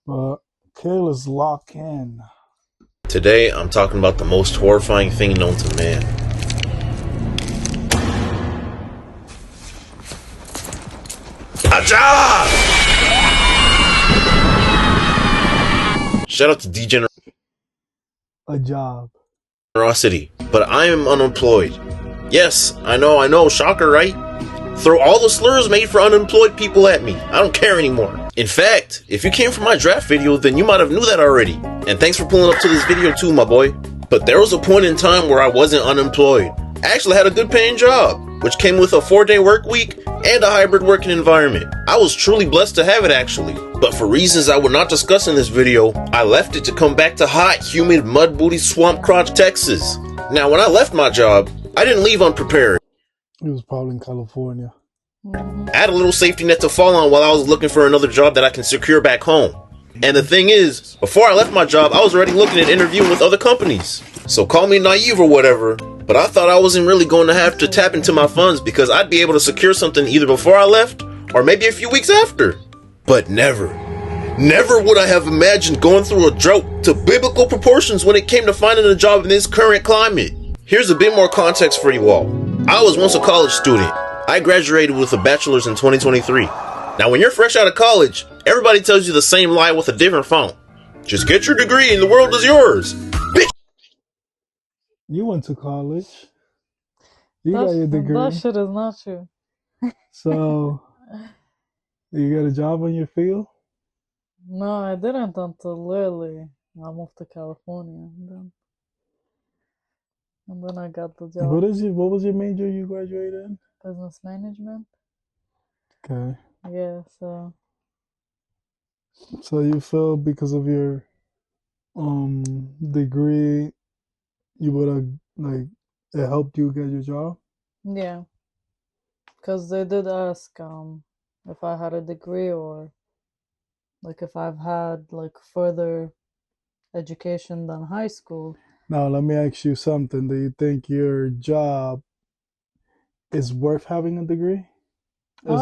Kayla's lock in. Today, I'm talking about the most horrifying thing known to man. A job! Shout out to A job. Degenerosity, but I am unemployed. Yes, I know, shocker, right? Throw all the slurs made for unemployed people at me. I don't care anymore. In fact, if you came from my draft video, then you might have knew that already. And thanks for pulling up to this video too, my boy. But there was a point in time where I wasn't unemployed. I actually had a good paying job, which came with a 4-day work week and a hybrid working environment. I was truly blessed to have it actually. But for reasons I will not discuss in this video, I left it to come back to hot, humid, mud booty, swamp crotch, Texas. Now when I left my job, I didn't leave unprepared. It was probably in California. I had a little safety net to fall on while I was looking for another job that I can secure back home. And the thing is, before I left my job, I was already looking at interviewing with other companies. So call me naive or whatever, but I thought I wasn't really going to have to tap into my funds because I'd be able to secure something either before I left or maybe a few weeks after. But never would I have imagined going through a drought to biblical proportions when it came to finding a job in this current climate. Here's a bit more context for you all. I was once a college student. I graduated with a bachelor's in 2023. Now when you're fresh out of college, everybody tells you the same lie with a different font. Just get your degree and the world is yours. Bitch! You went to college. You got your degree. That shit is not true. So, you got a job in your field? No, I didn't until literally I moved to California. And then I got the job. What was your major you graduated in? Business management. Okay. Yeah, so you feel because of your degree, you would have it helped you get your job? yeah. Because they did ask if I had a degree or if I've had further education than high school. Now let me ask you something. Do you think your job is worth having a degree? Is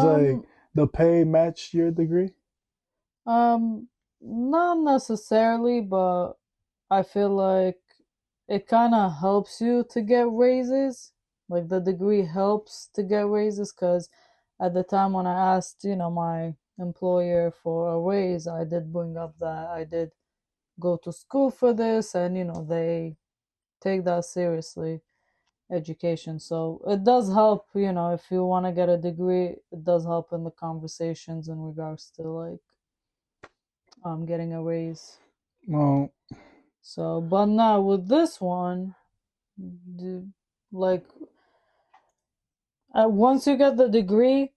the pay match your degree? Not necessarily, but I feel like it kind of helps you to get raises. Like the degree helps to get raises because at the time when I asked, my employer for a raise, I did bring up that I did go to school for this and, they take that seriously, education. So it does help, if you want to get a degree, it does help in the conversations in regards to getting a raise. Well, So, but now with this one, once you get the degree,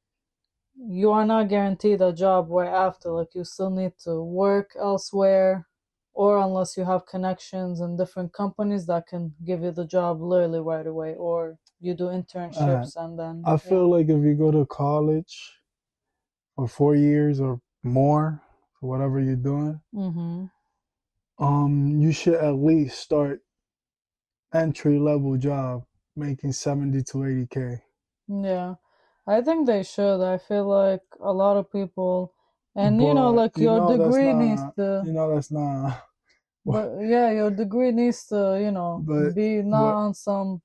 you are not guaranteed a job right after. You still need to work elsewhere, or unless you have connections in different companies that can give you the job literally right away, or you do internships and then. I feel like if you go to college for 4 years or more, for whatever you're doing, you should at least start entry-level job making 70 to 80K. Yeah, I think they should. I feel like a lot of people, and But, your degree needs to. That's not. But yeah, your degree needs to, be not on some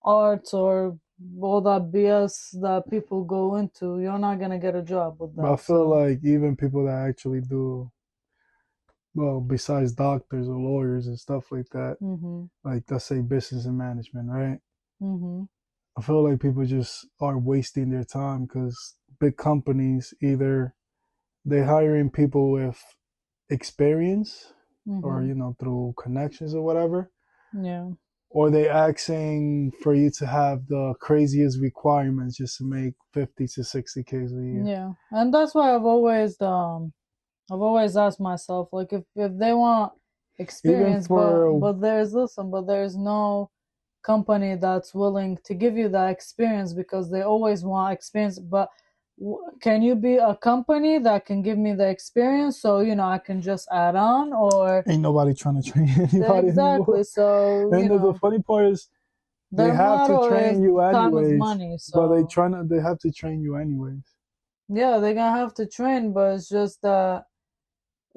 arts or all that BS that people go into. You're not gonna get a job with that. But I feel like even people that actually do, well, besides doctors or lawyers and stuff like that, like let's say business and management, right? I feel like people just are wasting their time because big companies, either they're hiring people with experience or, through connections or whatever. Yeah. Or they asking for you to have the craziest requirements just to make 50 to 60K a year. Yeah. And that's why I've always asked myself, if they want experience, but there's no company that's willing to give you that experience because they always want experience. But can you be a company that can give me the experience so I can just add on? Or ain't nobody trying to train anybody exactly anymore. So and the funny part is they have to train you anyways, money, so. But they have to train you anyways. Yeah, they're gonna have to train, but it's just that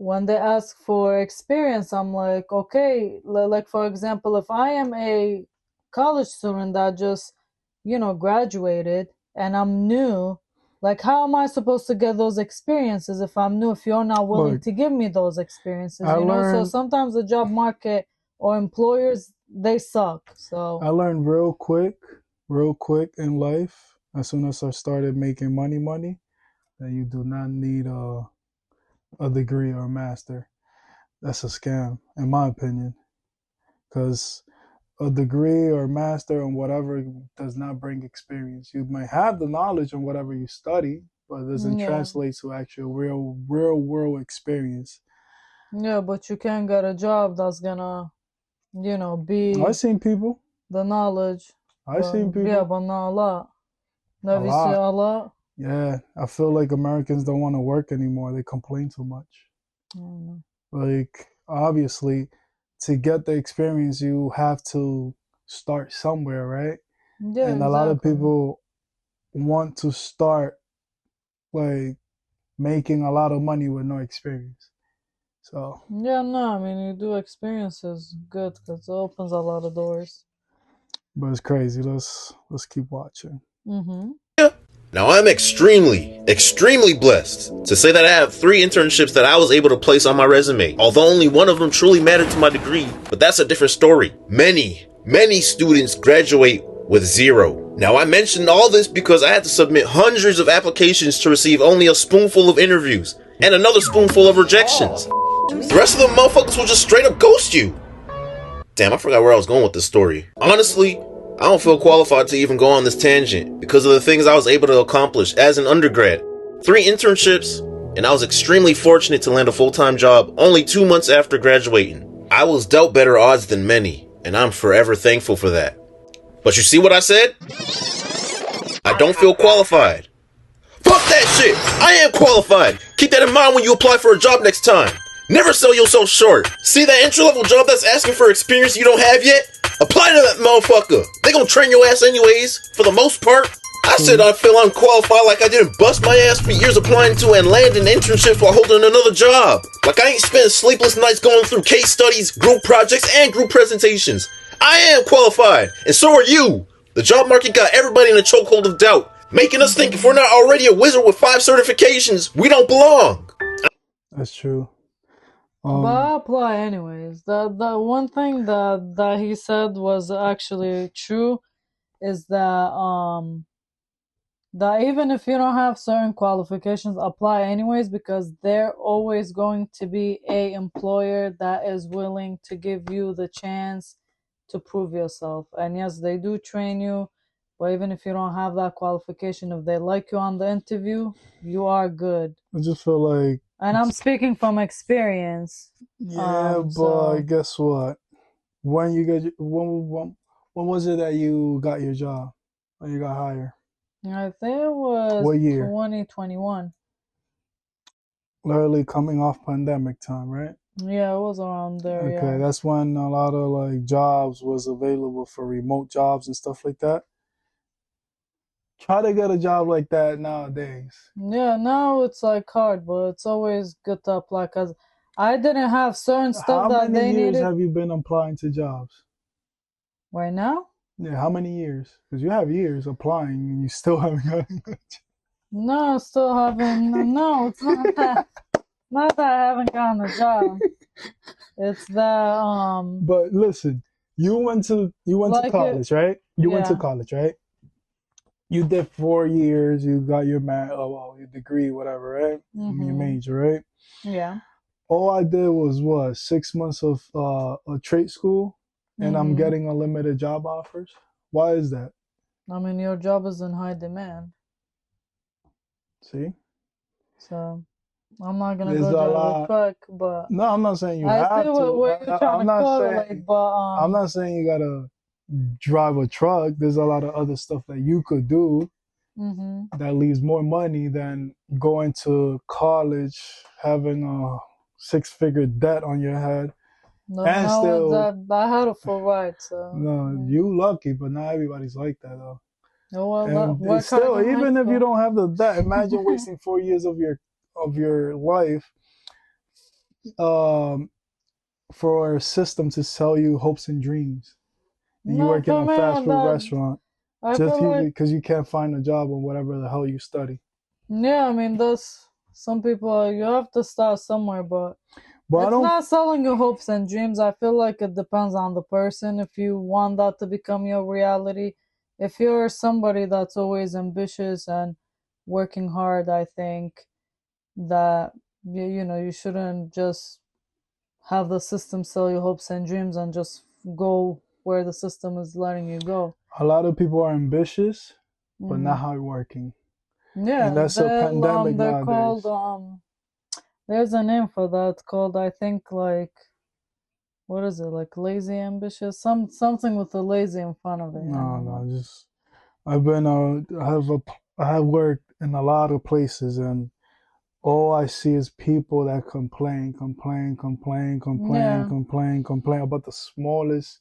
when they ask for experience, I'm like, okay, like for example, if I am a college student that just, graduated and I'm new, like how am I supposed to get those experiences if I'm new, if you're not willing Look, to give me those experiences, I So learned sometimes the job market or employers, they suck. So I learned real quick in life, as soon as I started making money, that you do not need a degree or a master. That's a scam, in my opinion, because a degree or master and whatever does not bring experience. You may have the knowledge on whatever you study, but it doesn't yeah, translate to actual real world experience. yeah, but you can get a job that's gonna, I've be seen people. the knowledge, I've but seen yeah, people but not a lot. a Have you seen lot. a lot? Yeah, I feel like Americans don't want to work anymore. They complain too much. I don't know. Like, obviously, to get the experience, you have to start somewhere, right? Yeah, And a lot of exactly. people want to start like making a lot of money with no experience. So, Yeah, no, I mean, you do experiences good because it opens a lot of doors. but it's crazy. Let's keep watching. Mm-hmm. Now I'm extremely blessed to say that I have 3 internships that I was able to place on my resume, although only one of them truly mattered to my degree, but that's a different story. Many students graduate with 0. Now I mentioned all this because I had to submit hundreds of applications to receive only a spoonful of interviews, and another spoonful of rejections. The rest of the motherfuckers will just straight up ghost you. Damn, I forgot where I was going with this story. Honestly, I don't feel qualified to even go on this tangent because of the things I was able to accomplish as an undergrad. 3 internships, and I was extremely fortunate to land a full-time job only 2 months after graduating. I was dealt better odds than many, and I'm forever thankful for that. But you see what I said? I don't feel qualified. Fuck that shit! I am qualified! Keep that in mind when you apply for a job next time. Never sell yourself short. See that entry-level job that's asking for experience you don't have yet? Apply to that motherfucker. They gonna train your ass anyways, for the most part. I said True. I feel unqualified like I didn't bust my ass for years applying to and landing internships while holding another job. Like I ain't spent sleepless nights going through case studies, group projects, and group presentations. I am qualified, and so are you. The job market got everybody in a chokehold of doubt, making us think if we're not already a wizard with 5 certifications, we don't belong. That's true. But I apply anyways. The one thing that he said was actually true is that even if you don't have certain qualifications, apply anyways because there always going to be a employer that is willing to give you the chance to prove yourself. And yes, they do train you, but even if you don't have that qualification, if they like you on the interview, you are good. I just feel like, And I'm speaking from experience. yeah, but So guess what? When you get when was it that you got your job? When you got hired? I think it was What year? 2021. Literally coming off pandemic time, right? Yeah, it was around there, Okay, yeah. that's when a lot of like jobs was available for remote jobs and stuff like that. Try to get a job like that nowadays. Yeah, now it's like hard, but it's always good to apply because I didn't have certain stuff How that many they years needed. have you been applying to jobs? Right now? Yeah, how many years? Because you have years applying and you still haven't gotten a job. No, still haven't. No, it's not that. Not that I haven't gotten a job. It's that But listen, you went to like it. college, right? You went to Yeah. college, right? You did 4 years. You got your your degree, whatever, right? Your Mhm. major, right? Yeah. All I did was what 6 months of a trade school, and I'm Mhm. getting unlimited job offers. Why is that? I mean, your job is in high demand, See, so I'm not gonna there's go a drive a lot. truck, but No, I'm not saying you I see have to. where you're trying I'm to not correlate. saying. But I'm not saying you gotta drive a truck. There's a lot of other stuff that you could do Mhm. that leaves more money than going to college, having a six-figure debt on your head, No, and no, still, that I had a full ride, so no, you lucky, but not everybody's like that though. oh well, And it's work hard still, in high even if you school. don't have the debt, imagine wasting 4 years of your life for a system to sell you hopes and dreams. And you No, work in for a me, fast food that restaurant I just feel like, because you can't find a job on whatever the hell you study. yeah, I mean, that's some people, you have to start somewhere, but But I it's don't. not selling your hopes and dreams. I feel like it depends on the person if you want that to become your reality. If you're somebody that's always ambitious and working hard, I think that you shouldn't just have the system sell your hopes and dreams and just go where the system is letting you go. A lot of people are ambitious, but not Hmm. hardworking, and Yeah, that's a pandemic they're called nowadays. there's a name for that called, I think, like, what is it, like lazy ambitious? Something with a lazy in front of it. I No, don't know. no, just I've been I have worked in a lot of places, and all I see is people that Yeah, complain about the smallest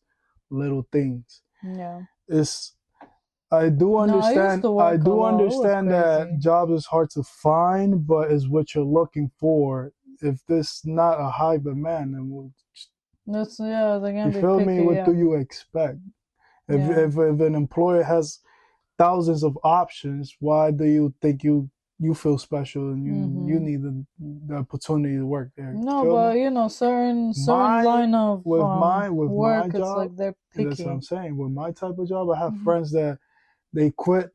little things. yeah. It's No, I used to I work a do lot. It was understand that crazy. jobs is hard to find, but is what you're looking for. If this not a high demand, then That's, yeah, they you can be feel me? picky. What do Yeah, you expect? yeah. If an employer has thousands of options, why do you think you feel special and you Mm-hmm. need the opportunity to work there? You No, feel me? but certain My line of with my work, it's job, like they're that's what I'm picky. saying. With my type of job, I have Hmm. friends that they quit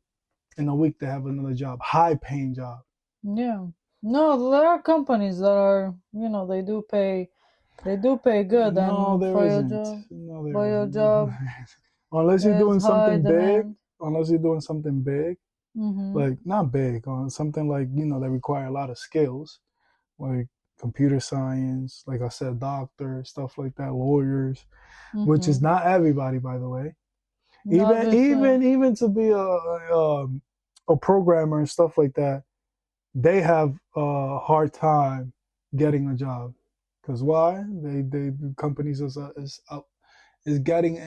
in a week. They have another job, high paying job. Yeah. No, there are companies that are, they do pay good, No, and there for your isn't. job, No, there for your isn't. No, job, there isn't. Unless you're there's doing high something big, demand. unless you're doing something big, Mm-hmm. like not big, on something like that require a lot of skills, like computer science, like I said, doctors, stuff like that, lawyers, which is Mm-hmm. not everybody, by the way. Obviously. Even to be a programmer and stuff like that, they have a hard time getting a job. Because why? They companies is getting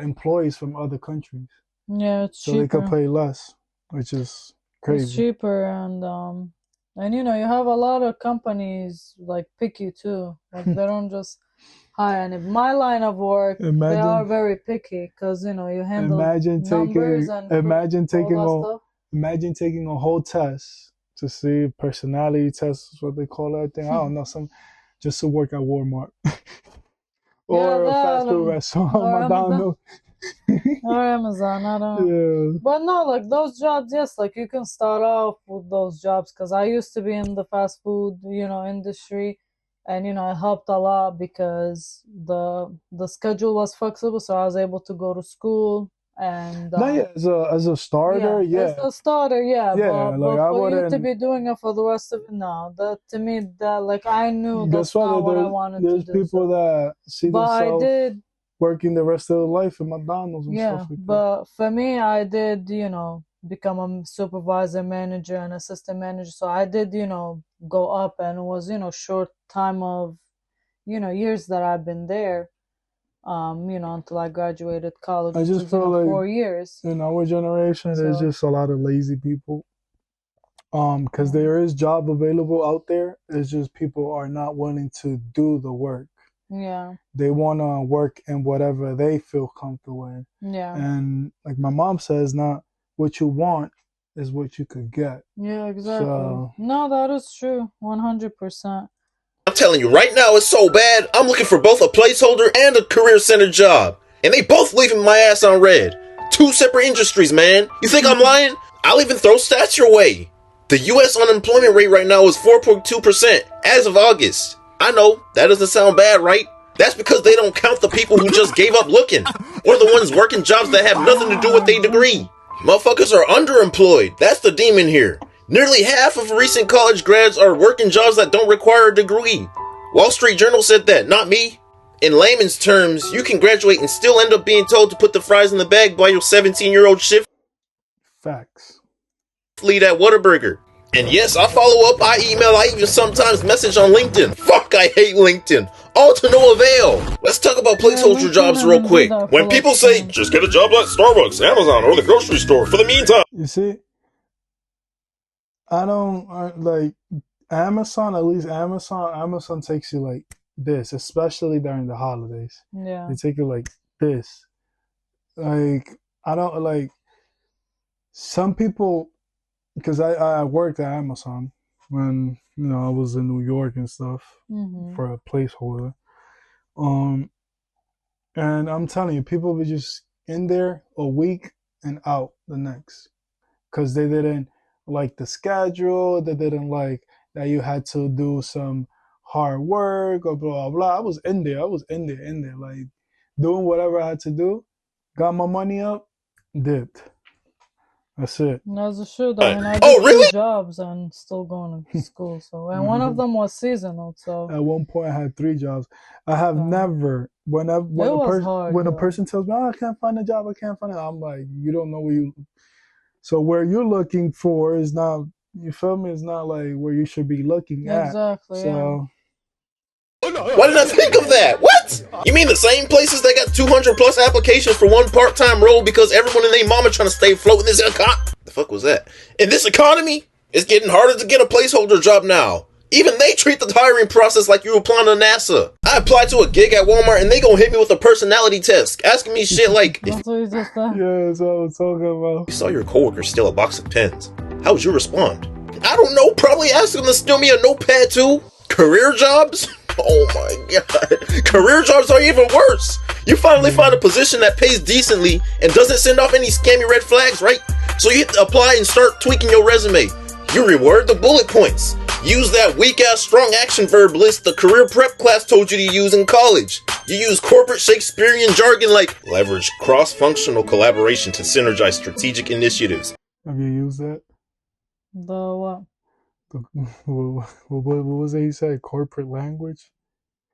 employees from other countries, Yeah, it's so they could cheaper. pay less, which is It's crazy. cheaper, and you have a lot of companies like picky too. Like they don't just hire. And in my line of work, they are imagine very picky because you handle numbers and all that stuff. imagine taking a whole test to see personality test is what they call that thing. I don't know, some just to work at Walmart Yeah, or a fast that food restaurant, or Amazon. McDonald's. Or Amazon, I don't. Yeah. But no, like those jobs, yes, like you can start off with those jobs because I used to be in the fast food, industry, and it helped a lot because the schedule was flexible, so I was able to go to school and No, yeah, as a starter, yeah, it's yeah, a starter, yeah, yeah. but Like I for you to wouldn't. be doing it for the rest of it, no, that to me that like I knew Guess that's not what? what I wanted to There's do, people so that see but I themselves did. working the rest of their life in McDonald's and stuff Yeah, like that. but for me, I did, become a supervisor, manager, and assistant manager. So I did, go up, and it was, short time of, years that I've been there, until I graduated college, I which just is, feel like 4 years. in our generation, there's So just a lot of lazy people. Because yeah, there is job available out there. It's just people are not willing to do the work. yeah, They want to work in whatever they feel comfortable in. yeah, And like my mom says, not what you want is what you could get. yeah, exactly. So No, that is true, 100%. I'm telling you right now, it's so bad. I'm looking for both a placeholder and a career center job. And they both leaving my ass on red. Two separate industries, man. You think I'm lying? I'll even throw stats your way. The US unemployment rate right now is 4.2% as of August. I know, that doesn't sound bad, right? That's because they don't count the people who just gave up looking, or the ones working jobs that have nothing to do with their degree. Motherfuckers are underemployed. That's the demon here. Nearly half of recent college grads are working jobs that don't require a degree. Wall Street Journal said that, not me. In layman's terms, you can graduate and still end up being told to put the fries in the bag by your 17-year-old shift facts. lead at Whataburger. And yes, I follow up, I email, I even sometimes message on LinkedIn. Fuck, I hate LinkedIn. All to no avail. Let's talk about Yeah, placeholder LinkedIn jobs and real Indeed quick. are When full of people say, scams. just get a job at Starbucks, Amazon, or the grocery store for the meantime. You see, I don't like. Amazon, at least Amazon takes you like this, especially during the holidays. Yeah. They take you like this. Like, I don't like some people, because I worked at Amazon when, I was in New York and stuff for a placeholder. And I'm telling you, people were just in there a week and out the next, because they didn't like the schedule. They didn't like that you had to do some hard work or blah blah. I was in there. Like doing whatever I had to do. Got my money up, dipped. That's it. That's the truth. I mean, I Oh, did really? 2 jobs and still going to school. So, and one of them was seasonal. So at one point, I had 3 jobs. I have never when it was hard. When a person tells me, "Oh, I can't find a job. I can't find it," I'm like, you don't know where you. So where you're looking for is not. You feel me? It's not like where you should be looking at. Exactly. So. Why didn't I think of that? What? You mean the same places that got 200 plus applications for one part-time role because everyone and their mama trying to stay afloat in this economy? The fuck was that? In this economy, it's getting harder to get a placeholder job now. Even they treat the hiring process like you applying to NASA. I applied to a gig at Walmart and they gonna hit me with a personality test, asking me shit like, That's what you just said. Yeah, that's what I was talking about. You saw your coworker steal a box of pens. How would you respond? I don't know, probably ask them to steal me a notepad too. Career jobs? Oh my god. Career jobs are even worse. You finally find a position that pays decently and doesn't send off any scammy red flags, right? So you hit apply and start tweaking your resume. You reword the bullet points. Use that weak-ass strong action verb list the career prep class told you to use in college. You use corporate Shakespearean jargon like leverage cross-functional collaboration to synergize strategic initiatives. Have you used that? The what? What was it he said? Corporate language?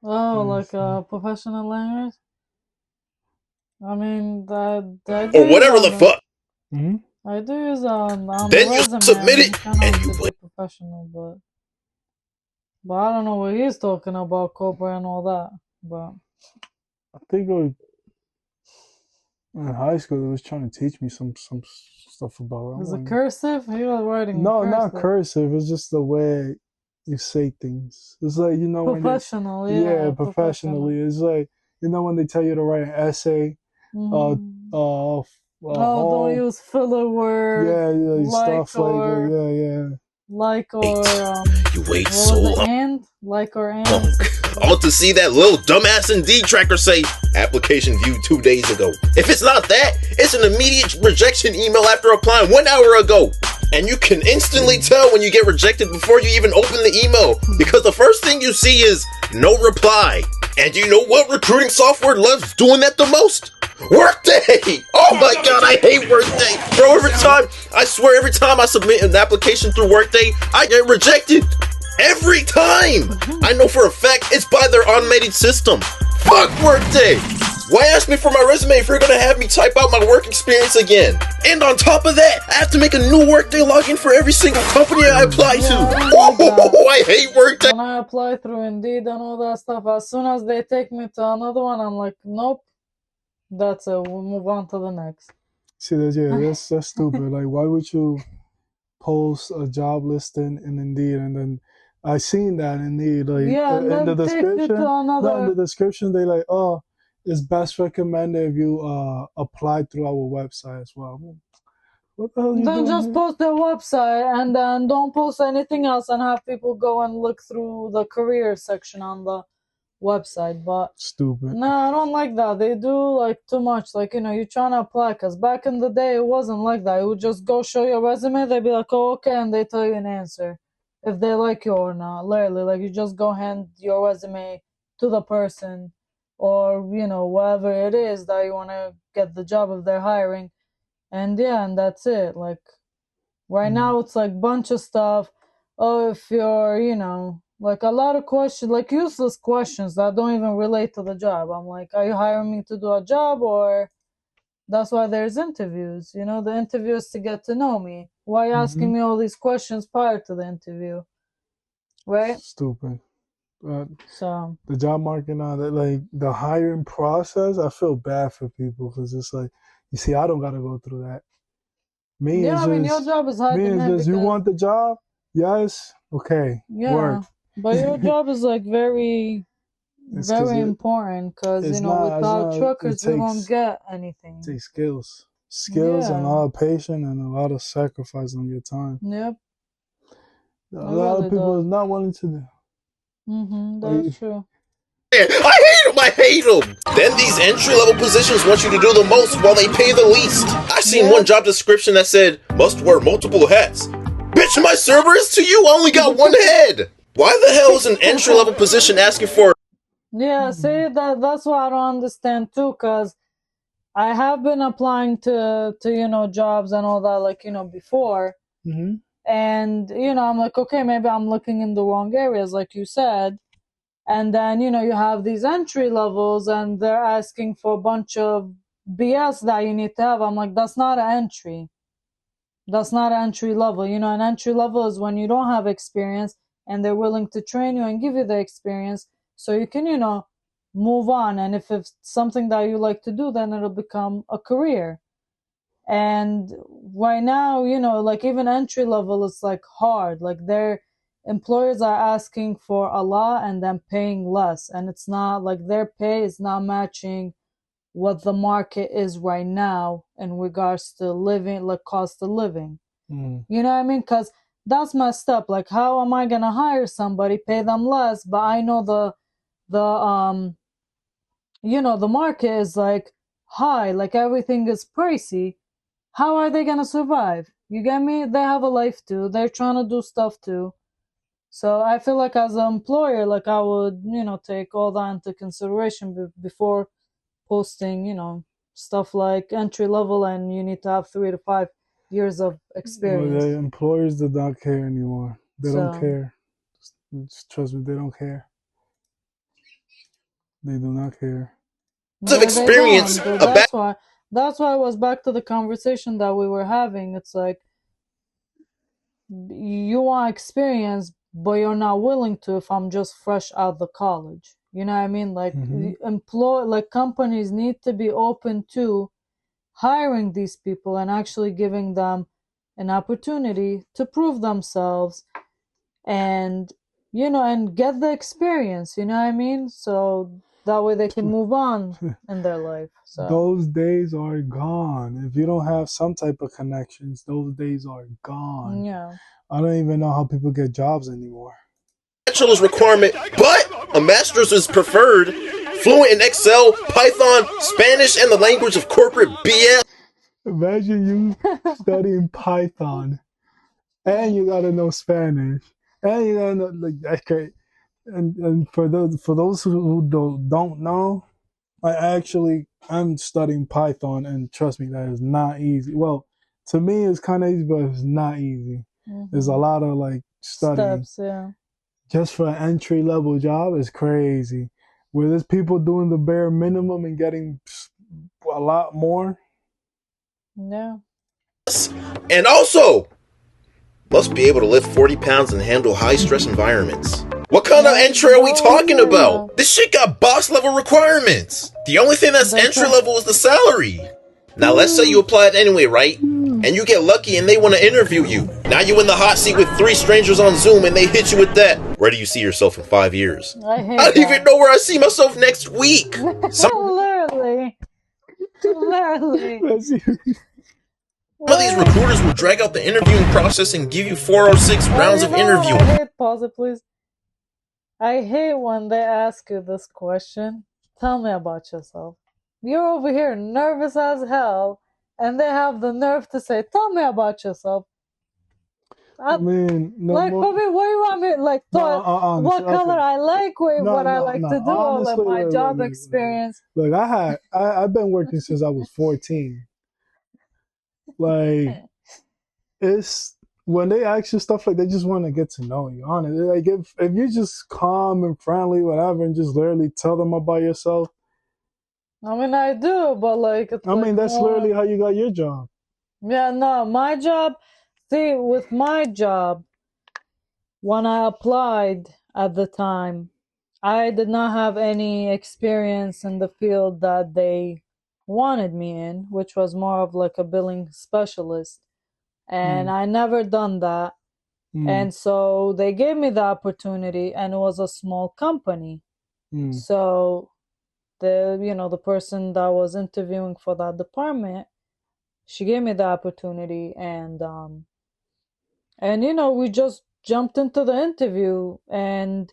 Oh, like a professional language? I mean, that or whatever the fuck. Mm-hmm. I do use on then the you resume. submit it and you be professional, but I don't know what he's talking about, corporate and all that. But I think it was in high school. They was trying to teach me some stuff about it. Is it cursive? He was writing No, cursive. not cursive. It's just the way you say things. It's like, professional, when yeah, professionally. It's like, when they tell you to write an essay. Don't use filler words. Yeah, like stuff like that. Yeah. Like or you wait so long. And like or and. I want to see that little dumbass Indeed tracker say application viewed 2 days ago. If it's not that, it's an immediate rejection email after applying 1 hour ago. And you can instantly tell when you get rejected before you even open the email, because the first thing you see is no reply. And you know what recruiting software loves doing that the most? Workday! Oh my god, I hate Workday! Bro, every time I submit an application through Workday, I get rejected! Every time! I know for a fact it's by their automated system. Fuck Workday! Why ask me for my resume if you're gonna have me type out my work experience again? And on top of that, I have to make a new Workday login for every single company I apply to. I hate Workday! When I apply through Indeed and all that stuff, as soon as they take me to another one, I'm like, nope. That's it. We'll move on to the next. See, that's stupid. Like, why would you post a job listing in Indeed and then I seen that Indeed, like, in the description. In the description, they like, oh, it's best recommended if you apply through our website as well. What the hell? Then just post the website and then don't post anything else and have people go and look through the career section on the website. But stupid. No, I don't like that. They do like too much. Like, you're trying to apply, because back in the day it wasn't like that. You would just go show your resume, they'd be like, oh, okay, and they tell you an answer if they like you or not. Literally, like, you just go hand your resume to the person, or whatever it is that you want to get the job if they're hiring, and and that's it. Like, right now it's like bunch of stuff. Oh, if you're like a lot of questions, like useless questions that don't even relate to the job. I'm like, are you hiring me to do a job, or that's why there's interviews? The interview is to get to know me. Why asking me all these questions prior to the interview? Right? Stupid. So the job market now, that like the hiring process, I feel bad for people, because it's like, you see, I don't gotta go through that. your job is hard. You want the job, Yes. Okay. Yeah, Work. but your job is like very, It's because very important because, it's not. It's without not. truckers, we won't get anything. Takes skills, and a Yeah. lot of patience, and a lot of sacrifice on your time. Yep. A It lot of really people is does. not willing to do. That's Like, true. I hate them. I hate them. Then these entry level positions want you to do the most while they pay the least. I seen one Yep. job description that said must wear multiple hats. Bitch, my server is to you. I only got one head. Why the hell is an entry level position asking for? Yeah, see, that's what I don't understand too, because I have been applying to jobs and all that, like, before. mm-hmm. And, I'm like, okay, maybe I'm looking in the wrong areas, like you said. And then, you have these entry levels and they're asking for a bunch of BS that you need to have. I'm like, that's not an entry. That's not an entry level. An entry level is when you don't have experience and they're willing to train you and give you the experience so you can, move on. And if it's something that you like to do, then it'll become a career. And right now, like even entry level is like hard. Like their employers are asking for a lot and then paying less. And it's not like their pay is not matching what the market is right now in regards to living, like cost of living. You know what I mean? Because that's messed up. Like, how am I gonna hire somebody, pay them less, but I know the the market is like high, like everything is pricey. How are they gonna survive? You get me? They have a life too. They're trying to do stuff too. So I feel like as an employer, like I would, take all that into consideration before posting, stuff like entry level and you need to have 3 to 5 years of Well, experience. the employers do not care anymore. They don't So care. Just trust me, they don't care. They do not care. Of they experience, don't. a bad That's why it was back to the conversation that we were having. It's like you want experience, but you're not willing to if I'm just fresh out the college. You know what I mean? Like like companies need to be open to hiring these people and actually giving them an opportunity to prove themselves and and get the experience, you know what I mean? So that way they can move on in their life. So Those days are gone. If you don't have some type of connections, those days are gone. yeah. I don't even know how people get jobs anymore. bachelor's requirement, but a master's is preferred. Fluent in Excel, Python, Spanish, and the language of corporate BS. Imagine you studying Python and you gotta know Spanish and you gotta know like okay. And for those who don't know, I'm studying Python, and trust me, that is not easy. Well, to me, it's kind of easy, but it's not easy. There's a lot of like studying Steps, yeah. just for an entry level job. Is crazy. Where there's people doing the bare minimum and getting a lot more. Yeah. And also, must be able to lift 40 pounds and handle high stress environments. What kind of entry are we talking about? This shit got boss level requirements. The only thing that's entry level is the salary. Now let's say you applied anyway, right? And you get lucky and they want to interview you. Now you in the hot seat with 3 strangers on Zoom and they hit you with that. Where do you see yourself in 5 years? I don't even know where I see myself next week. Literally. Some of these recruiters will drag out the interviewing process and give you 4 or 6 rounds of interviewing. I hate, pause it please. I hate when they ask you this question. Tell me about yourself. You're over here nervous as hell, and they have the nerve to say, tell me about yourself. I mean, no, like, for me, what do you want me, like, what color I like, what I like to do, honestly, or like my job experience. Look, I've been working since I was 14. Like, it's when they ask you stuff like they just want to get to know you. Honestly, like if you're just calm and friendly, whatever, and just literally tell them about yourself. I mean, I do, but like, it's that's literally how you got your job. Yeah, no, my job. See, with my job, when I applied at the time, I did not have any experience in the field that they wanted me in, which was more of like a billing specialist. And I never done that. And so they gave me the opportunity, and it was a small company. So the person that was interviewing for that department, she gave me the opportunity, and we just jumped into the interview, and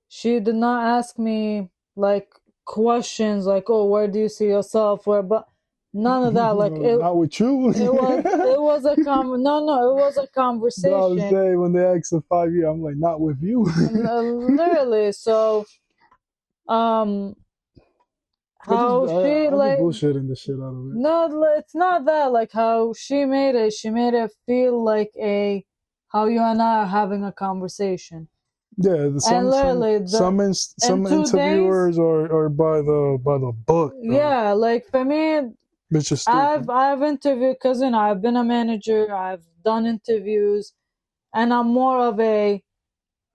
she did not ask me like questions like, oh, where do you see yourself, but none of that. Like not with you. it was a conversation. I was saying, when they asked for 5 years, I'm like, not with you. Literally. So how she like bullshitting the shit out of it. No, it's not that. Like how she made it feel like how you and I are having a conversation. Yeah, some interviewers are by the book. Yeah, like for me, I've interviewed because I've been a manager. I've done interviews, and I'm more of a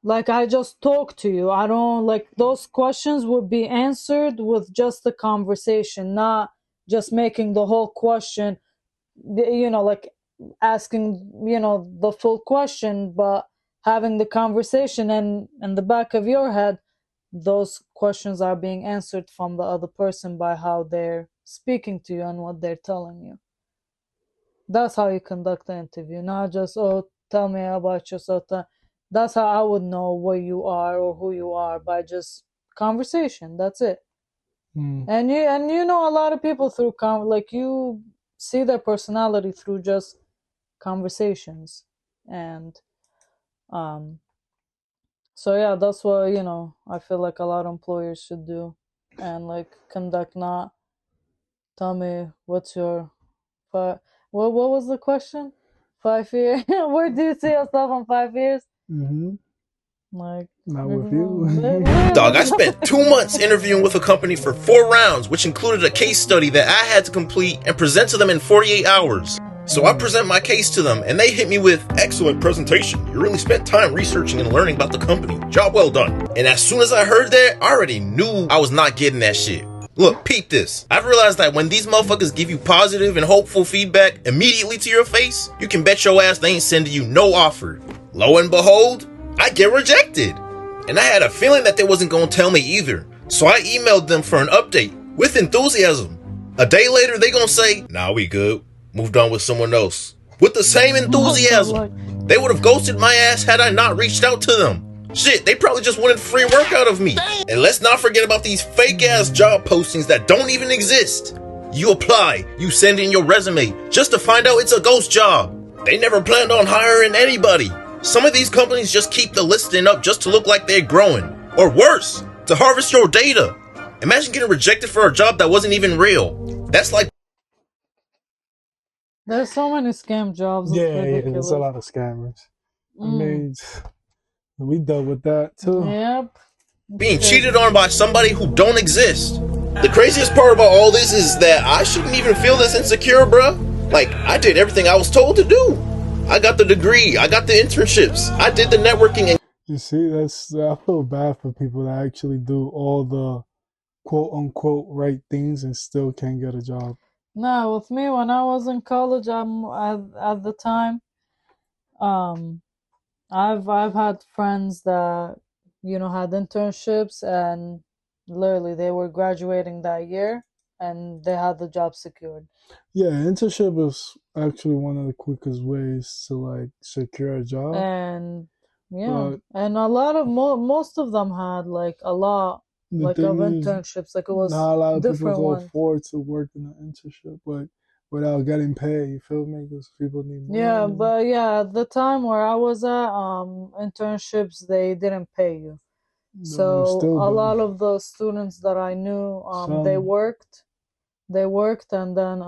like, I just talk to you. I don't like those questions would be answered with just the conversation, not just making the whole question, like asking, the full question, but having the conversation, and in the back of your head, those questions are being answered from the other person by how they're speaking to you and what they're telling you. That's how you conduct the interview, not just, oh, tell me about yourself. That's how I would know where you are or who you are, by just conversation. That's it. And a lot of people through like you see their personality through just conversations. And so yeah, that's what I feel like a lot of employers should do, and like conduct, not tell me what's your what was the question? 5 years? Where do you see yourself in 5 years? Like, not with you. Dog, I spent 2 months interviewing with a company for 4 rounds, which included a case study that I had to complete and present to them in 48 hours. So I present my case to them, and they hit me with, excellent presentation. You really spent time researching and learning about the company. Job well done. And as soon as I heard that, I already knew I was not getting that shit. Look, peep this. I've realized that when these motherfuckers give you positive and hopeful feedback immediately to your face, you can bet your ass they ain't sending you no offer. Lo and behold, I get rejected. And I had a feeling that they wasn't gonna tell me either. So I emailed them for an update with enthusiasm. A day later, they gonna say, nah, we good. Moved on with someone else. With the same enthusiasm. They would have ghosted my ass had I not reached out to them. Shit, they probably just wanted free work out of me. And let's not forget about these fake ass job postings that don't even exist. You apply, you send in your resume just to find out it's a ghost job. They never planned on hiring anybody. Some of these companies just keep the listing up just to look like they're growing. Or worse, to harvest your data. Imagine getting rejected for a job that wasn't even real. That's like... There's so many scam jobs. Yeah, there's a lot of scammers. I mean, we dealt with that too. Yep. Being cheated on by somebody who don't exist. The craziest part about all this is that I shouldn't even feel this insecure, bruh. Like, I did everything I was told to do. I got the degree, I got the internships, I did the networking. And you see, I feel bad for people that actually do all the quote unquote right things and still can't get a job. No, with me, when I was in college, at the time, I've had friends that had internships, and literally they were graduating that year and they had the job secured. Yeah, internship is actually one of the quickest ways to like secure a job. And and a lot of most of them had like a lot like of internships. Like it was not a lot of different people ones. can afford to work in an internship, but without getting paid, you feel me? Because people need money. Yeah, but at the time where I was at, internships, they didn't pay you. So a lot of the students that I knew, they worked and then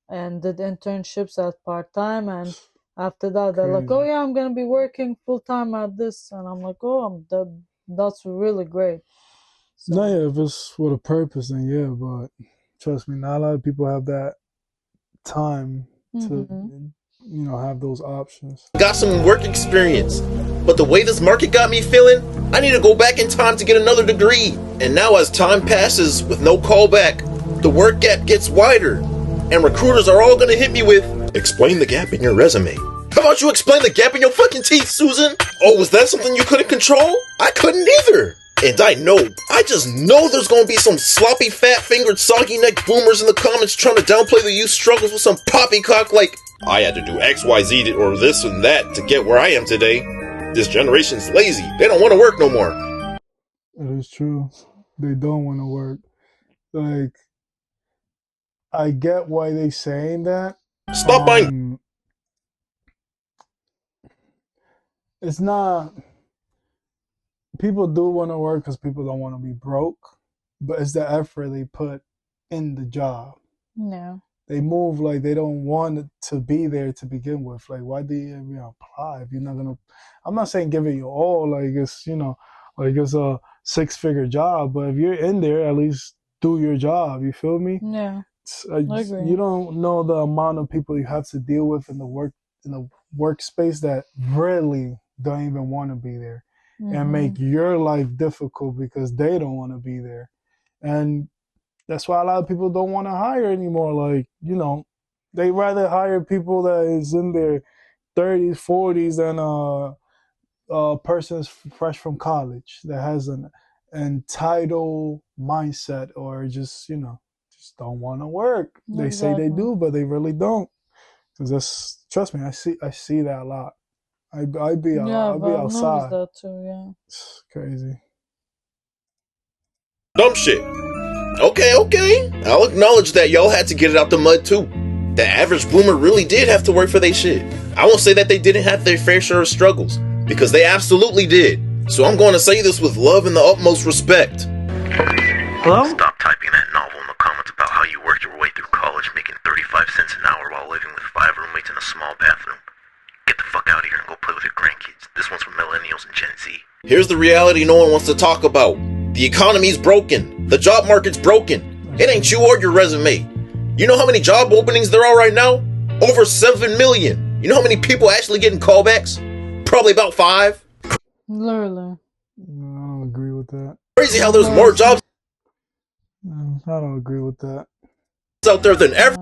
and did internships at part-time, and after that they're like, oh yeah, I'm gonna be working full-time at this, and I'm like, oh, that's really great. So, no, yeah, if it's with a purpose, then yeah, but trust me, not a lot of people have that time to have those options. Got some work experience, but the way this market got me feeling, I need to go back in time to get another degree. And now as time passes with no callback, the work gap gets wider, and recruiters are all going to hit me with, explain the gap in your resume. How about you explain the gap in your fucking teeth, Susan? Oh, was that something you couldn't control? I couldn't either. And I just know there's gonna be some sloppy, fat-fingered, soggy-necked boomers in the comments trying to downplay the youth struggles with some poppycock like, I had to do X, Y, Z or this and that to get where I am today. This generation's lazy. They don't want to work no more. It is true. They don't want to work. Like, I get why they saying that. Stop buying. It's not. People do want to work because people don't want to be broke, but it's the effort they put in the job. No. They move like they don't want to be there to begin with. Like, why do you even apply if you're not gonna? I'm not saying give it your all. Like it's like it's a 6-figure job, but if you're in there, at least do your job. You feel me? Yeah. You don't know the amount of people you have to deal with in the workspace that really don't even want to be there, and make your life difficult because they don't want to be there, and that's why a lot of people don't want to hire anymore. Like, they rather hire people that is in their 30s, 40s than a person is fresh from college that has an entitled mindset or just don't want to work. They say they do, but they really don't. Because trust me, I see that a lot. I'd be outside. That too, yeah. It's crazy. Dumb shit. Okay. I'll acknowledge that y'all had to get it out the mud too. The average boomer really did have to work for their shit. I won't say that they didn't have their fair share of struggles, because they absolutely did. So I'm going to say this with love and the utmost respect. Hello? Stop typing that novel in the comments about how you worked your way through college making 35 cents an hour while living with 5 roommates in a small bathroom. Get the fuck out of here and go play with your grandkids. This one's for millennials and Gen Z. Here's the reality no one wants to talk about. The economy's broken. The job market's broken. It ain't you or your resume. You know how many job openings there are right now? Over 7 million. You know how many people actually getting callbacks? Probably about 5. Literally. I don't agree with that. Crazy how there's more jobs. I don't agree with that. Out there than ever.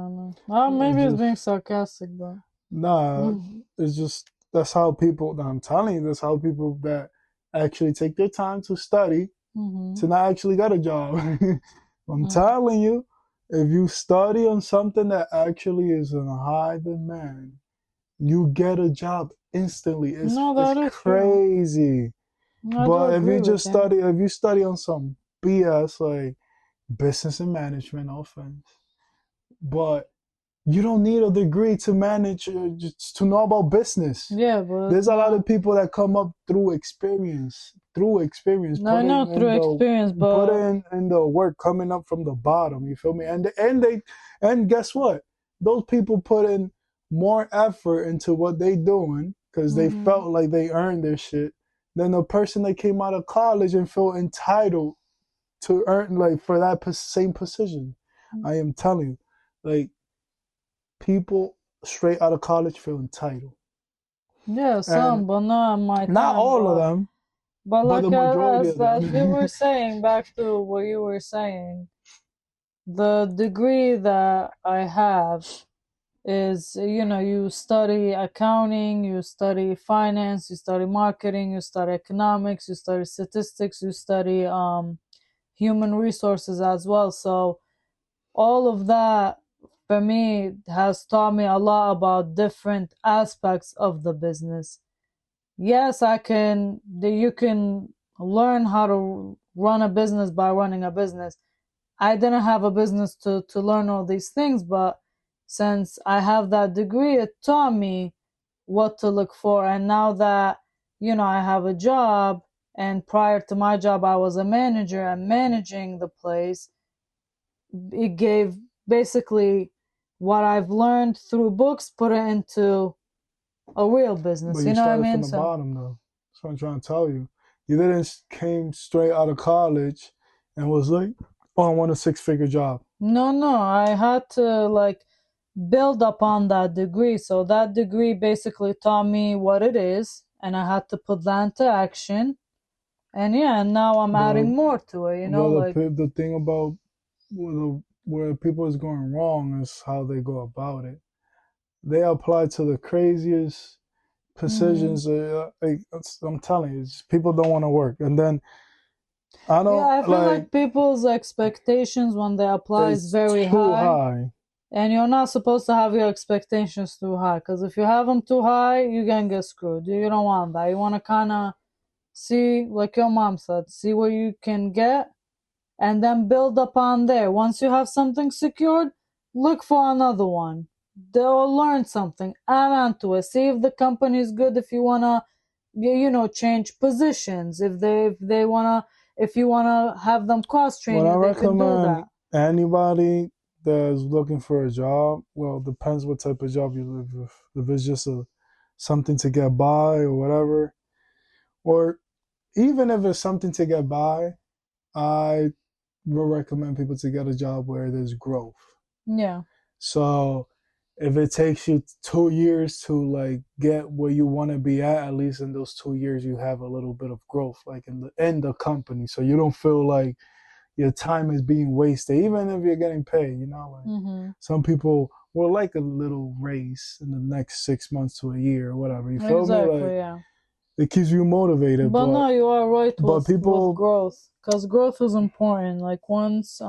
Well, maybe it's being sarcastic, but nah, it's just that's how people. I'm telling you, that's how people that actually take their time to study to not actually get a job. I'm telling you, if you study on something that actually is in high demand, you get a job instantly. It's crazy. But if you just study on some BS like business and management, no offense, but you don't need a degree to manage, just to know about business. Yeah, but there's a lot of people that come up through experience. No, through experience, but put in the work coming up from the bottom. You feel me? And guess what? Those people put in more effort into what they doing because they felt like they earned their shit than the person that came out of college and felt entitled to earn like for that same position. I am telling you, like, people straight out of college feel entitled. Yeah, some, but not my time. Not all of them. But like the majority of them. as you were saying, back to what you were saying, the degree that I have is, you study accounting, you study finance, you study marketing, you study economics, you study statistics, you study human resources as well. So all of that for me has taught me a lot about different aspects of the business. Yes, you can learn how to run a business by running a business. I didn't have a business to learn all these things, but since I have that degree, it taught me what to look for. And now that, I have a job, and prior to my job, I was a manager and managing the place, it gave basically what I've learned through books, put it into a real business. But you know what I mean? From the bottom, though. That's what I'm trying to tell you. You didn't came straight out of college and was like, "Oh, I want a 6-figure job." No. I had to build upon that degree. So that degree basically taught me what it is, and I had to put that into action. And now I'm adding more to it. The thing about where people is going wrong is how they go about it. They apply to the craziest positions. I'm telling you, people don't want to work, and then I don't I feel like people's expectations when they apply is very too high. And you're not supposed to have your expectations too high, because if you have them too high, you're gonna get screwed. You don't want that. You want to kind of see, like your mom said, see what you can get and then build upon there. Once you have something secured, look for another one. They'll learn something, add on to it. See if the company is good. If you wanna, change positions. If you wanna have them cross train you, they can do that. Anybody that's looking for a job, well, depends what type of job you live with. If it's just something to get by or whatever, or even if it's something to get by, I will recommend people to get a job where there's growth. Yeah. So if it takes you 2 years to like get where you want to be at least in those 2 years you have a little bit of growth, like in the company, so you don't feel like your time is being wasted, even if you're getting paid. Some people will like a little raise in the next 6 months to a year or whatever. You feel me? Like, yeah. It keeps you motivated. But no, you are right with people, with growth, because growth is important. Like once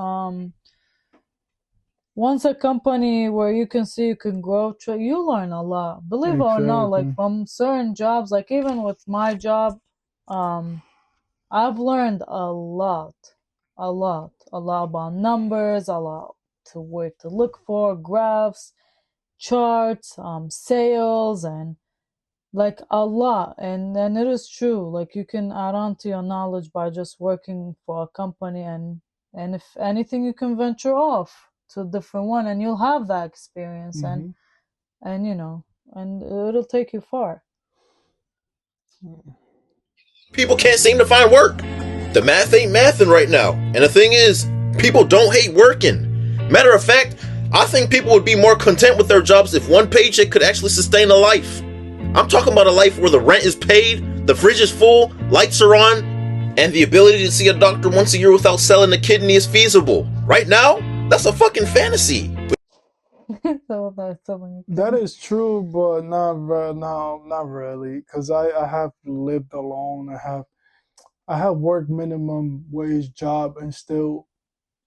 a company where you can see you can grow, you learn a lot. Believe it or not, like from certain jobs, like even with my job, I've learned a lot about numbers, a lot to where to look for, graphs, charts, sales, and like a lot. And it is true, like you can add on to your knowledge by just working for a company, and if anything you can venture off to a different one and you'll have that experience. And and it'll take you far. People can't seem to find work. The math ain't mathin' right now. And the thing is, people don't hate working. Matter of fact, I think people would be more content with their jobs if one paycheck could actually sustain a life. I'm talking about a life where the rent is paid, the fridge is full, lights are on, and the ability to see a doctor once a year without selling a kidney is feasible. Right now, that's a fucking fantasy. That is true, but not really, because I have lived alone. I have worked minimum wage job and still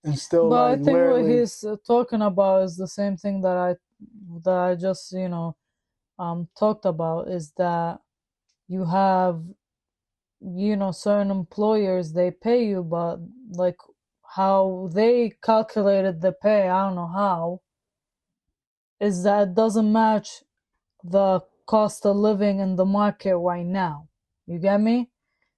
But like I think what he's talking about is the same thing that I just talked about, is that you have certain employers, they pay you, but like how they calculated the pay, I don't know how, is that it doesn't match the cost of living in the market right now. You get me?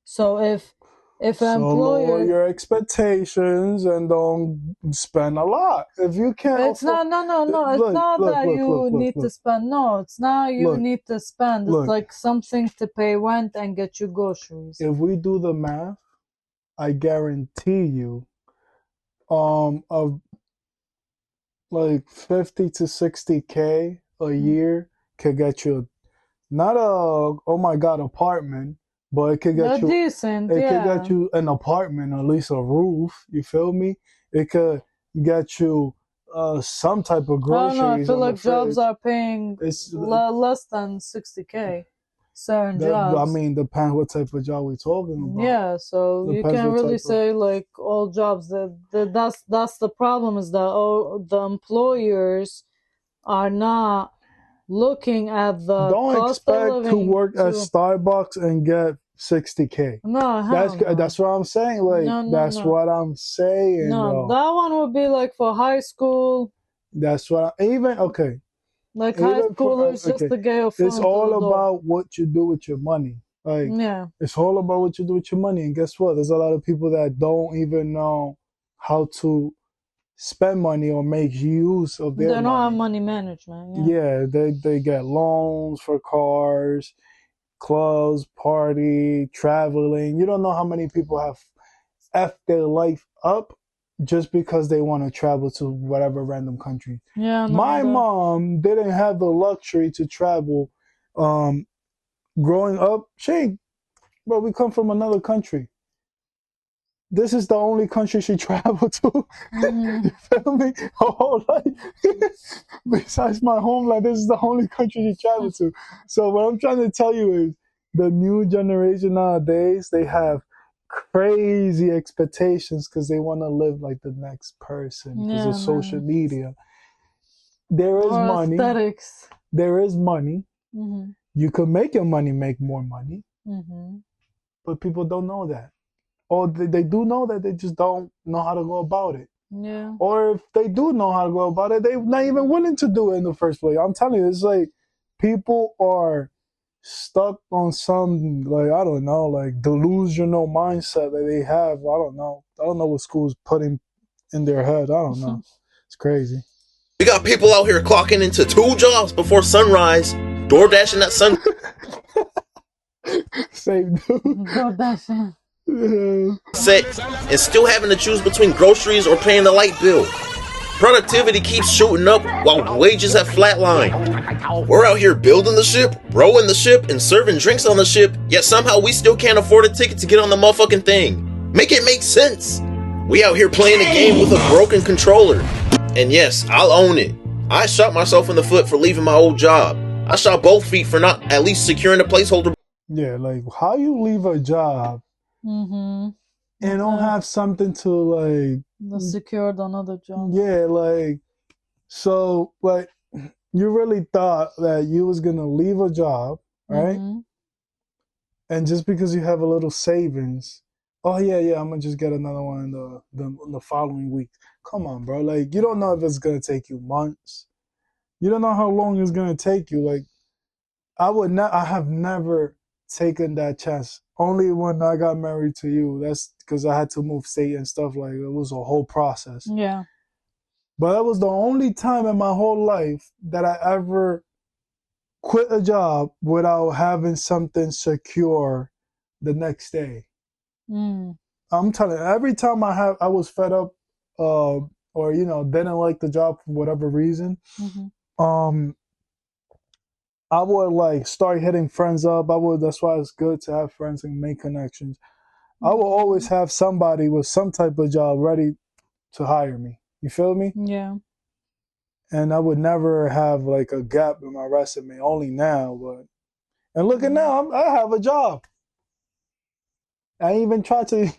So if an employer, lower your expectations and don't spend a lot. If you can't, it's not it's not that you need to spend. No, it's not you need to spend. It's like something to pay rent and get you groceries. If we do the math, I guarantee you, of like 50 to 60K a year could get you not a oh my god apartment, but it could get you decent. It could get you an apartment, at least a roof. You feel me? It could get you some type of groceries. I don't know. I feel like jobs are paying less than 60K. Certain jobs. I mean, depends what type of job we're talking about. Yeah, so you can't really say like all jobs. That's the problem, is that the employers are not looking at the cost of living. Don't expect to work at Starbucks and get 60K. No, that's what I'm saying. Like that's what I'm saying. No, that one would be like for high school. That's what okay. Like high schoolers, just to get your phone. It's all about what you do with your money. Like, it's all about what you do with your money. And guess what? There's a lot of people that don't even know how to spend money or make use of their money. They don't have money management. Yeah, they get loans for cars, clubs, party, traveling. You don't know how many people have effed their life up just because they want to travel to whatever random country. Yeah, my mom didn't have the luxury to travel. Growing up, we come from another country. this is the only country she traveled to. You feel me? Her whole life. Besides my homeland, this is the only country she traveled to. So what I'm trying to tell you is the new generation nowadays, they have crazy expectations because they want to live like the next person because of social media. There is money. Aesthetics. There is money. You could make your money make more money. But people don't know that. Or they do know that, they just don't know how to go about it. Yeah. Or if they do know how to go about it, they're not even willing to do it in the first place. I'm telling you, it's like people are stuck on some, like, I don't know, like delusional mindset that they have. I don't know what school's putting in their head. I don't know. It's crazy. We got people out here clocking into 2 jobs before sunrise, door dashing at sun. Same dude. Door dashing. Set and still having to choose between groceries or paying the light bill. Productivity keeps shooting up while wages have flatlined. We're out here building the ship, rowing the ship, and serving drinks on the ship, yet somehow we still can't afford a ticket to get on the motherfucking thing. Make it make sense. We out here playing a game with a broken controller. And yes, I'll own it. I shot myself in the foot for leaving my old job. I shot both feet for not at least securing a placeholder. Yeah, like how you leave a job and don't have something to like secured another job. Yeah, like so like you really thought that you was gonna leave a job, right? And just because you have a little savings, oh yeah, I'm gonna just get another one in the following week. Come on, bro. Like you don't know if it's gonna take you months. You don't know how long it's gonna take you. Like I have never taken that chance. Only when I got married to you. That's because I had to move state and stuff. Like it was a whole process. Yeah. But that was the only time in my whole life that I ever quit a job without having something secure the next day. I'm telling you, every time I was fed up, or didn't like the job for whatever reason, I would like start hitting friends up. That's why it's good to have friends and make connections. I will always have somebody with some type of job ready to hire me. You feel me? Yeah. And I would never have like a gap in my resume. Only now, and look at now, I have a job. I ain't even tried to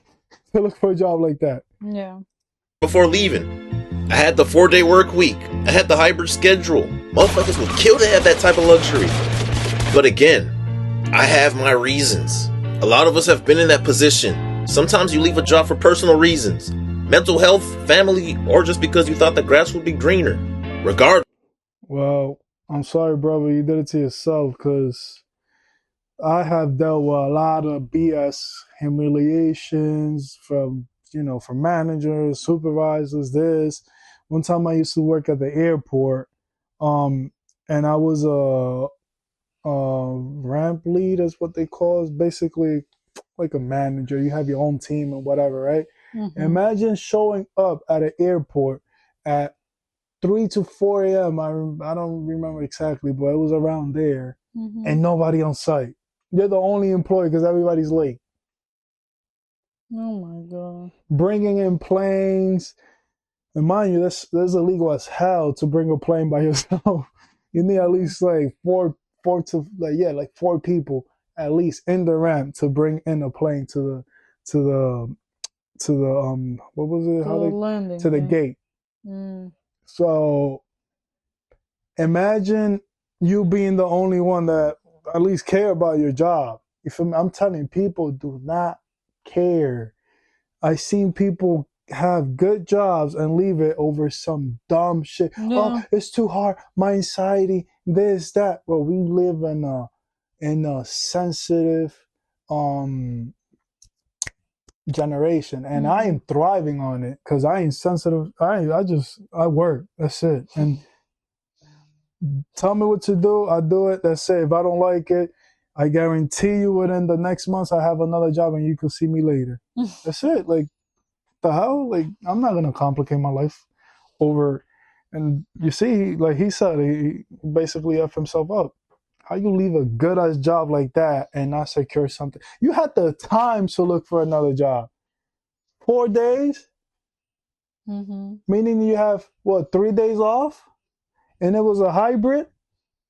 look for a job like that. Yeah. Before leaving, I had the 4-day work week. I had the hybrid schedule. Motherfuckers would kill to have that type of luxury. But again, I have my reasons. A lot of us have been in that position. Sometimes you leave a job for personal reasons. Mental health, family, or just because you thought the grass would be greener. Regardless. Well, I'm sorry, brother. You did it to yourself because I have dealt with a lot of BS humiliations from managers, supervisors, this. One time I used to work at the airport, and I was a ramp lead, is what they call it. Basically like a manager. You have your own team and whatever, right? Imagine showing up at an airport at 3 to 4 a.m. I don't remember exactly, but it was around there, and nobody on site. You're the only employee because everybody's late. Oh my God. Bringing in planes. And mind you, that's illegal as hell to bring a plane by yourself. You need at least like four people at least in the ramp to bring in a plane to the what was it? To the gate. So imagine you being the only one that at least care about your job. You feel me? I'm telling you, people do not care. I've seen people have good jobs and leave it over some dumb shit. Yeah. Oh, it's too hard. My anxiety, this, that. Well, we live in a sensitive generation, and I am thriving on it because I ain't sensitive. I work. That's it. And tell me what to do, I do it. That's it. If I don't like it, I guarantee you within the next month I have another job and you can see me later. That's it. Like, the hell? Like, I'm not gonna complicate my life over. And you see, like he said, he basically F himself up. How you leave a good ass job like that and not secure something? You had the time to look for another job. 4 days, meaning you have, what, 3 days off? And it was a hybrid?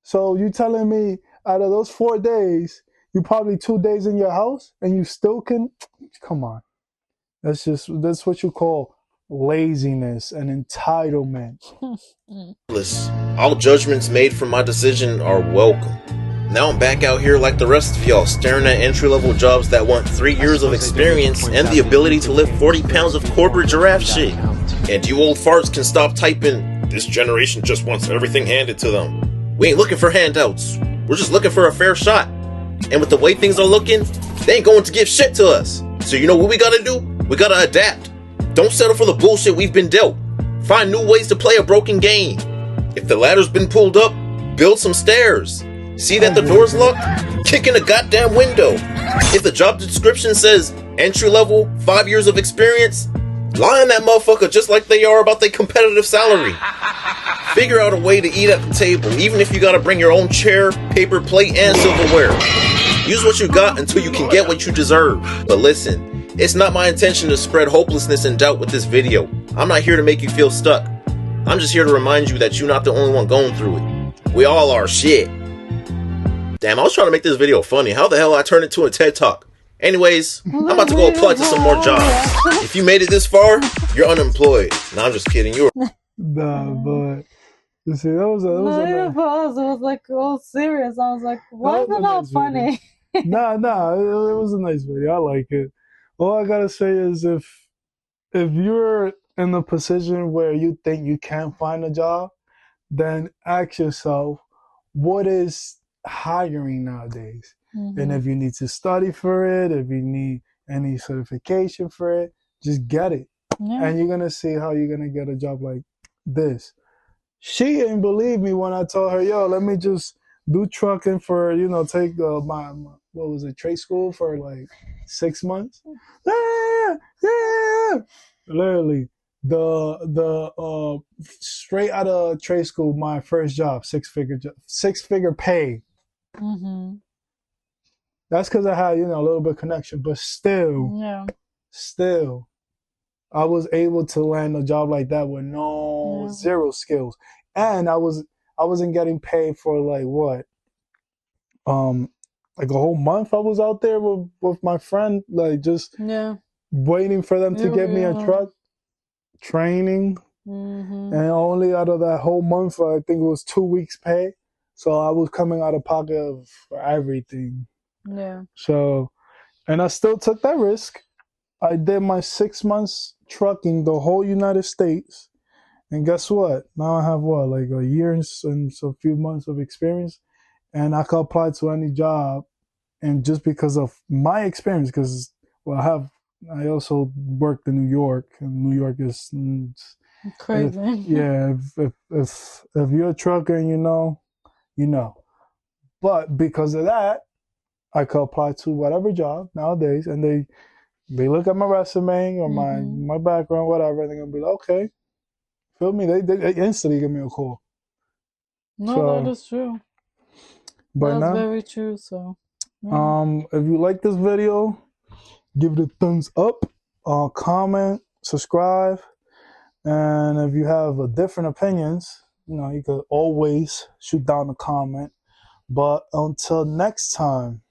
So you telling me out of those 4 days, you probably 2 days in your house and you still can? Come on. That's what you call laziness and entitlement. All judgments made from my decision are welcome. Now I'm back out here like the rest of y'all, staring at entry-level jobs that want 3 years of experience and the ability to lift 40 pounds of corporate giraffe shit. And you old farts can stop typing, "This generation just wants everything handed to them." We ain't looking for handouts. We're just looking for a fair shot. And with the way things are looking, they ain't going to give shit to us. So you know what we gotta do? We gotta adapt. Don't settle for the bullshit we've been dealt. Find new ways to play a broken game. If the ladder's been pulled up, build some stairs. See that the door's locked? Kick in a goddamn window. If the job description says entry level, 5 years of experience, lie on that motherfucker just like they are about their competitive salary. Figure out a way to eat at the table, even if you gotta bring your own chair, paper plate, and silverware. Use what you got until you can get what you deserve. But listen, it's not my intention to spread hopelessness and doubt with this video. I'm not here to make you feel stuck. I'm just here to remind you that you're not the only one going through it. We all are shit. Damn, I was trying to make this video funny. How the hell I turned it to a TED Talk? Anyways, I'm about to go apply to some more jobs. If you made it this far, you're unemployed. No, I'm just kidding. You're... Nah, but you see, that was it was like all serious. I was like, why is it not funny? Nah, it was a nice video. I like it. All I gotta say is if you're in a position where you think you can't find a job, then ask yourself, what is hiring nowadays? And if you need to study for it, if you need any certification for it, just get it. And you're gonna see how you're gonna get a job like this. She didn't believe me when I told her, yo, let me just do trucking for, take my what was it, trade school for like 6 months. Literally, the straight out of trade school, my first job, six figure pay. That's because I had, a little bit of connection, but still, I was able to land a job like that with zero skills. And I wasn't getting paid for like what? Like a whole month I was out there with my friend, like just waiting for them to give me a truck training. And only out of that whole month, I think it was 2 weeks pay. So I was coming out of pocket for everything. So, and I still took that risk. I did my 6 months trucking the whole United States. And guess what? Now I have like a year and a few months of experience. And I could apply to any job. And just because of my experience, because, I also worked in New York. And New York is crazy. If you're a trucker and you know. But because of that, I could apply to whatever job nowadays. And they look at my resume or my background, whatever, and they're going to be like, okay. Feel me? They instantly give me a call. That is true. But that's very true. So, if you like this video, give it a thumbs up, comment, subscribe, and if you have different opinions, you could always shoot down a comment. But until next time.